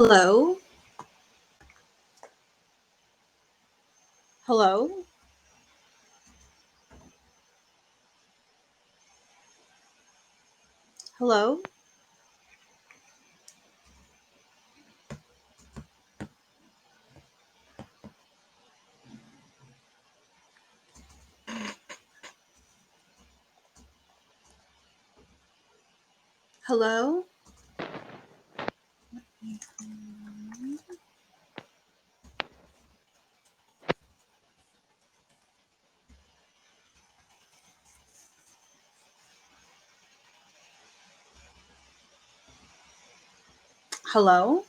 Hello? Hello? Hello? Hello? Hello?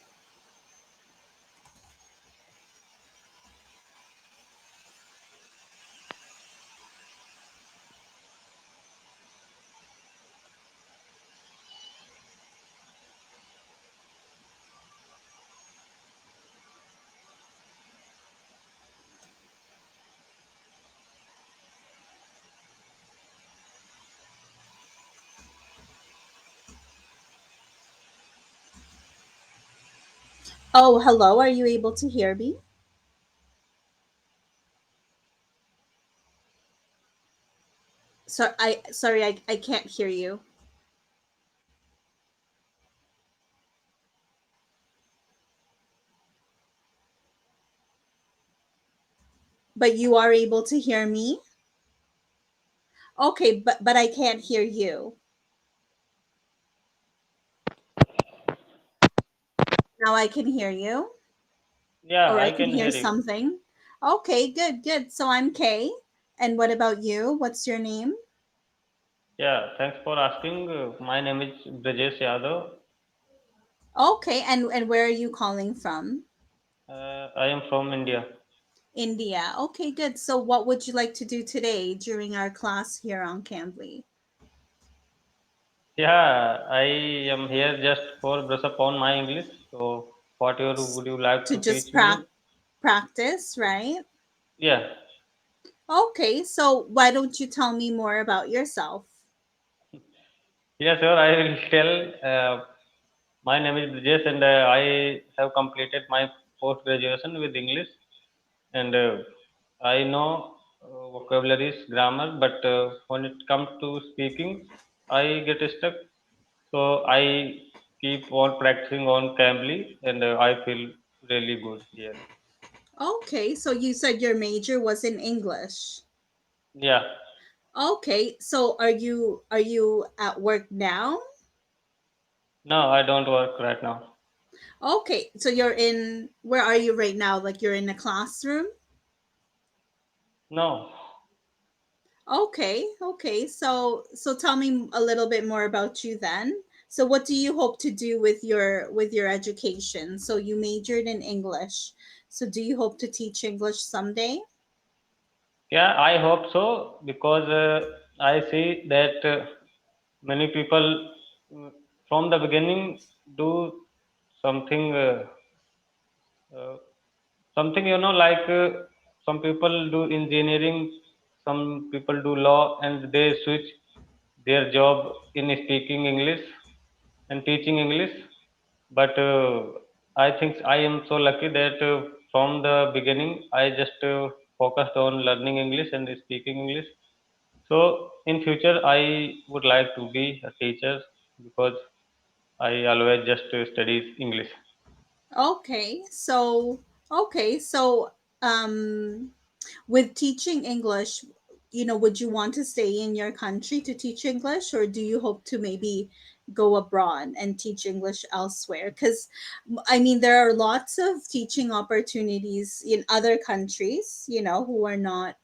Oh, hello. Are you able to hear me? Sorry, I can't hear you. But you are able to hear me? Okay, but I can't hear you. Now I can hear you, Yeah, or I I can can hear hear you. something. Okay, good, good. So I'm Kay. And what about you? What's your name? Yeah, thanks for asking. My name is Brajesh Yadav. Okay, and where are you calling from? I am from India. India. Okay, good. So what would you like to do today during our class here on Cambly? Yeah, I am here just for brush up on my English. So, whatever would you like To to just teach me? practice, right? Yeah, Okay, so why don't you tell me more about yourself? yeah, sure. I will tell. My name is Brajesh, and I have completed my post graduation with English, and I know vocabularies, grammar, but when it comes to speaking, I get stuck. So I keep on practicing on Cambly, and I feel really good here. Okay, so you said your major was in English. Yeah, Okay, so are you at work now? no, I don't work right now. Okay, so you're in where are you right now? Like you're in a classroom? No, Okay, okay. So tell me a little bit more about you then. So what do you hope to do with your education? So you majored in English. So do you hope to teach English someday? yeah, I hope so because I see that many people from the beginning do something. Uh, Something like some people do engineering, some people do law, and they switch their job in speaking English and teaching English. But I think I am so lucky that from the beginning I just focused on learning English and speaking English. So in future I would like to be a teacher because I always just studies English. Okay, so um with teaching English, would you want to stay in your country to teach English, or do you hope to maybe go abroad and teach English elsewhere? Because, I mean, there are lots of teaching opportunities in other countries, who are not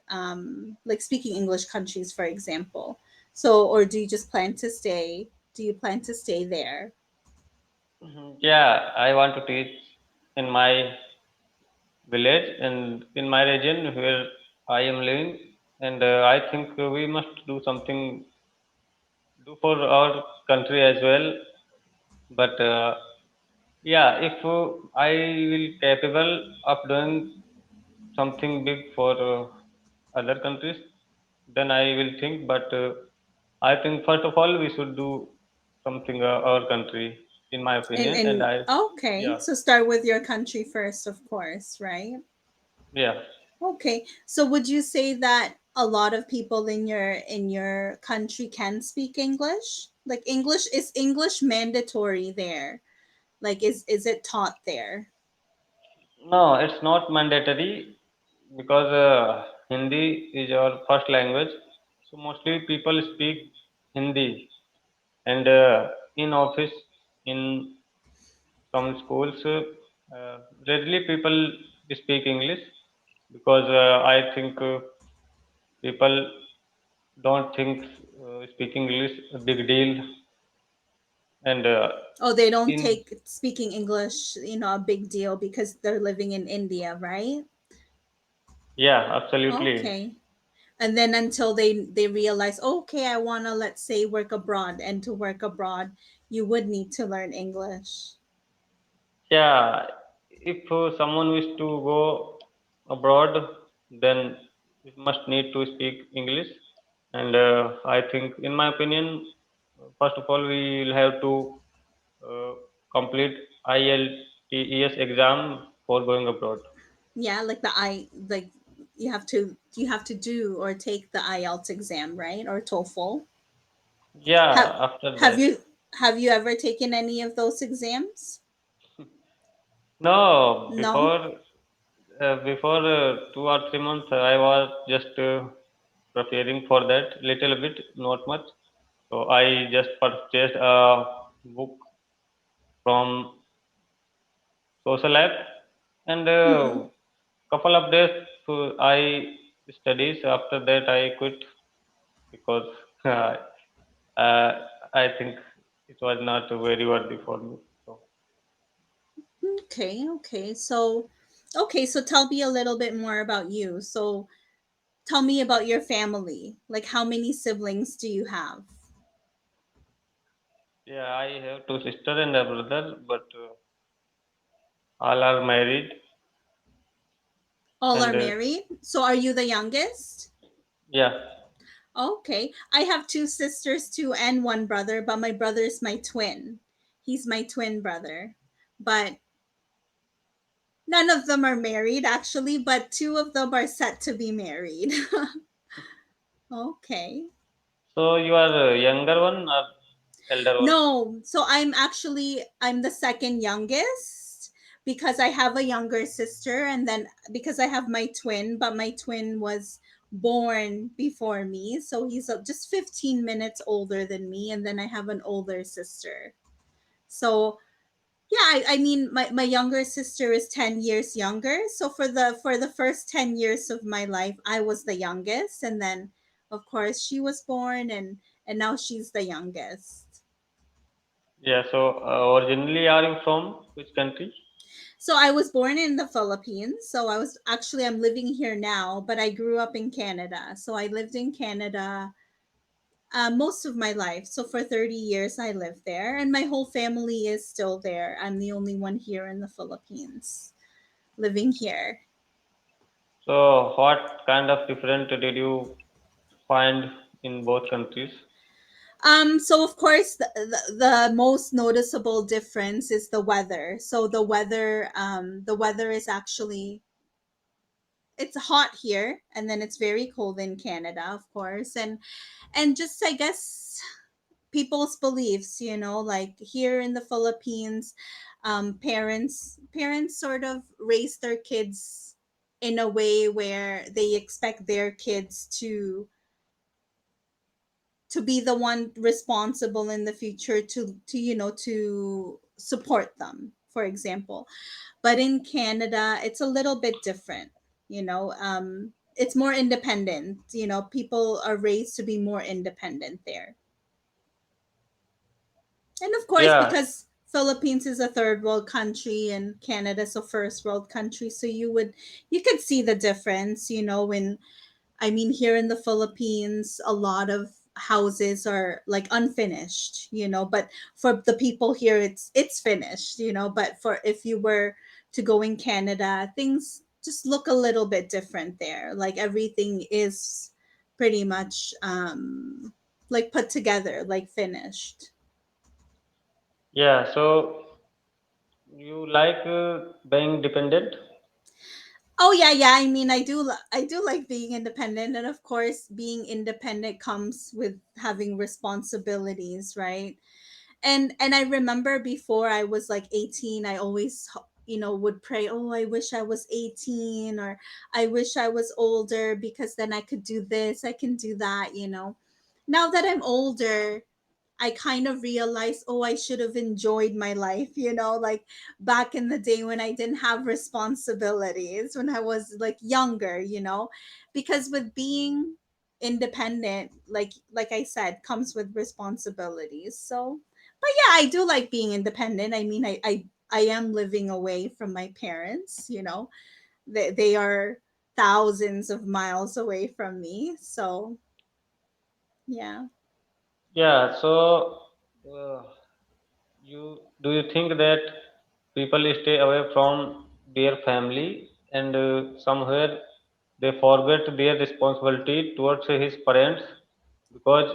like speaking English countries, for example. So, or do you just plan to stay? Do you plan to stay there? Mhm. Yeah, I want to teach in my village and in my region where I am living, and I think we must do something do for our country as well. But yeah, if I will capable of doing something big for other countries, then I will think. But I think first of all we should do something our country. in my opinion. And And I, okay, yeah, so start with your country first, of course, right? yeah. Okay. So would you say that a lot of people in your country can speak English? Like English mandatory there? Like is it taught there? No, it's not mandatory because Hindi is our first language. So mostly people speak Hindi, and in office, in some schools, rarely people speak English because I think people don't think speaking English a big deal, and Oh, they don't in take speaking English, a big deal because they're living in India, right? yeah, absolutely. Okay. And then until they realize, okay, I want to, let's say, work abroad, and to work abroad you would need to learn English. Yeah, if someone wish to go abroad, then it must need to speak English. And I think, in my opinion, first of all, we will have to uh, complete IELTS exam for going abroad. Yeah, like you have to do or take the IELTS exam, right? Or TOEFL. Have Yeah, after have that. you have you ever taken any of those exams? No, No. before 2 or 3 months, I was just preparing for that little bit, not much. So I just purchased a book from social app, and Hmm. couple of days I studies. After that, I quit because uh, I think it was not very worthy for me. So Okay, so tell me a little bit more about you. So tell me about your family. Like, how many siblings do you have? yeah, I have two sisters and a brother, but all are married, All are and married. So are you the youngest? yeah. Okay. I have two sisters too and one brother, but my brother's my twin. He's my twin brother. But none of them are married actually, but two of them are set to be married. Okay. So you are younger one or elder one? No, so I'm the second youngest because I have a younger sister, and then because I have my twin, but my twin was born before me, so he's just 15 minutes older than me, and then I have an older sister. So yeah, I mean my younger sister is 10 years younger. So for the first 10 years of my life, I was the youngest, and then of course she was born, and now she's the youngest. Yeah. So originally, are you from which country? So I was born in the Philippines. So I'm living here now, but I grew up in Canada. So I lived in Canada most of my life. So for 30 years, I lived there, and my whole family is still there. I'm the only one here in the Philippines living here. So what kind of different did you find in both countries? So of course the most noticeable difference is the weather. So the weather is actually, it's hot here, and then it's very cold in Canada, of course. And just, I guess, people's beliefs, like here in the Philippines, parents sort of raise their kids in a way where they expect their kids to be the one responsible in the future, to support them, for example. But in Canada, it's a little bit different. It's more independent. People are raised to be more independent there. And of course, Yeah. because Philippines is a third world country and Canada's a first world country, so you could see the difference, when, I mean, here in the Philippines, a lot of houses are like unfinished, but for the people here, it's finished, but for if you were to go in Canada, things just look a little bit different there. Like everything is pretty much like put together, like finished. Yeah, so you like being dependent? Oh yeah, yeah. I mean, I do like being independent, and of course, being independent comes with having responsibilities, right? And I remember before I was like 18, I always would pray, oh, I wish I was 18, or I wish I was older because then I could do this, I can do that. Now that I'm older, I kind of realized, oh, I should have enjoyed my life, like back in the day when I didn't have responsibilities, when I was like younger, because with being independent, like I said, comes with responsibilities. So, but yeah, I do like being independent. I mean, I am living away from my parents. They are thousands of miles away from me. So, yeah. Yeah, so uh, you do you think that people stay away from their family and somewhere they forget their responsibility towards his parents because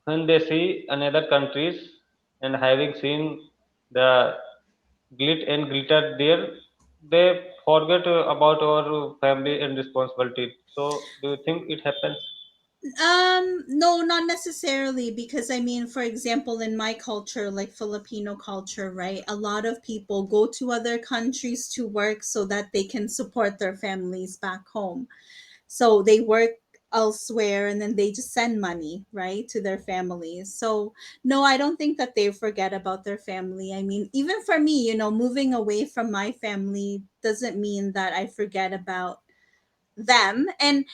when they see another countries and having seen the and glitter there, they forget about our family and responsibility. So do you think it happens? No, not necessarily, because I mean, for example, in my culture, like Filipino culture, right? A lot of people go to other countries to work so that they can support their families back home. So they work elsewhere and then they just send money, right, to their families. So no, I don't think that they forget about their family. I mean, even for me, moving away from my family doesn't mean that I forget about them. And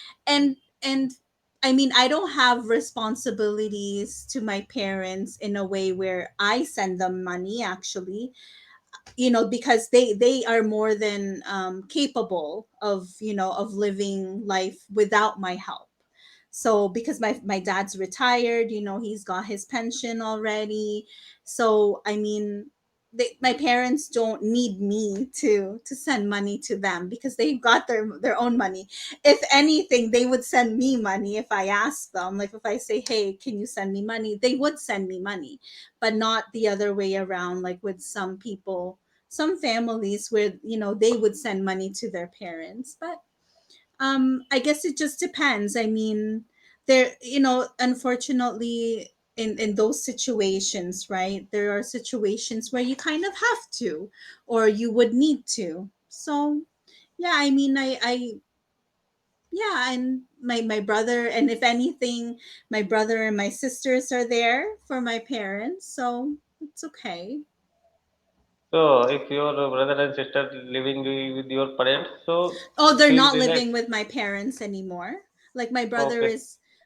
I mean, I don't have responsibilities to my parents in a way where I send them money, actually, because they are more than capable of living life without my help. So because my dad's retired, he's got his pension already. So I mean, my parents don't need me to send money to them because they've got their own money. If anything, they would send me money if I ask them. Like if I say, hey, can you send me money, they would send me money, but not the other way around, like with some people, some families where they would send money to their parents. But I guess it just depends. I mean, there, unfortunately, in those situations, right, there are situations where you kind of have to, or you would need to. So yeah, I mean, I yeah, and my brother, and if anything, my brother and my sisters are there for my parents, so it's okay. So if your brother and sister living with your parents, so Oh, you they're feel not living relaxed. with my parents anymore. Like Okay.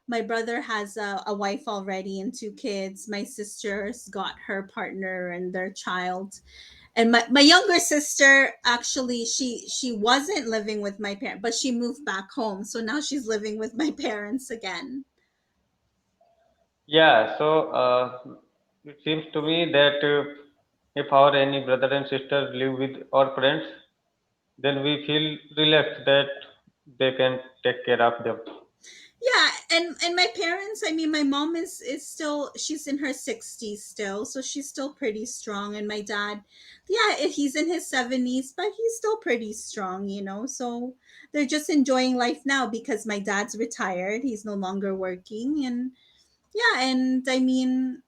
my brother has a wife already and two kids. My sister's got her partner and their child. And my younger sister, actually, she wasn't living with my parents, but she moved back home. So now she's living with my parents again. Yeah, so it seems to me that if our any brother and sister live with our parents, then we feel relaxed that they can take care of them. Yeah, and my parents, I mean, my mom is still, she's in her 60s still, so she's still pretty strong. And my dad, yeah, he's in his 70s, but he's still pretty strong. So they're just enjoying life now because my dad's retired, he's no longer working. And yeah, and I mean,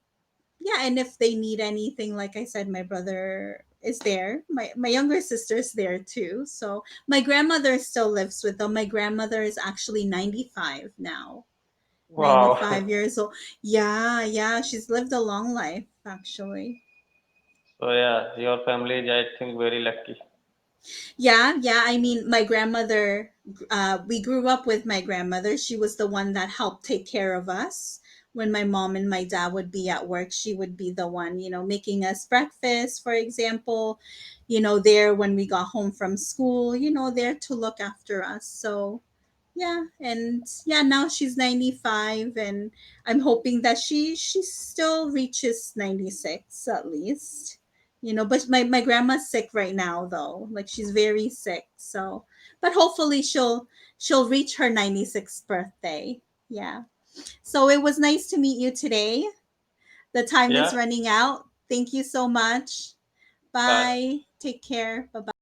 yeah, and if they need anything, like I said, my brother is there, my younger sister's there too. So my grandmother still lives with them. My grandmother is actually 95 now. Wow. 95 years old. Yeah, yeah, she's lived a long life, actually. So yeah, your family is, I think, very lucky. Yeah, yeah. I mean, my grandmother, we grew up with my grandmother. She was the one that helped take care of us. When my mom and my dad would be at work, she would be the one, making us breakfast, for example, there when we got home from school, there to look after us. So, yeah, and yeah, now she's 95, and I'm hoping that she still reaches 96 at least. But my grandma's sick right now, though. Like, she's very sick. So, but hopefully she'll reach her 96th birthday. Yeah. So it was nice to meet you today. The time is Yeah, running out. Thank you so much. Bye. Bye. Take care. Bye bye.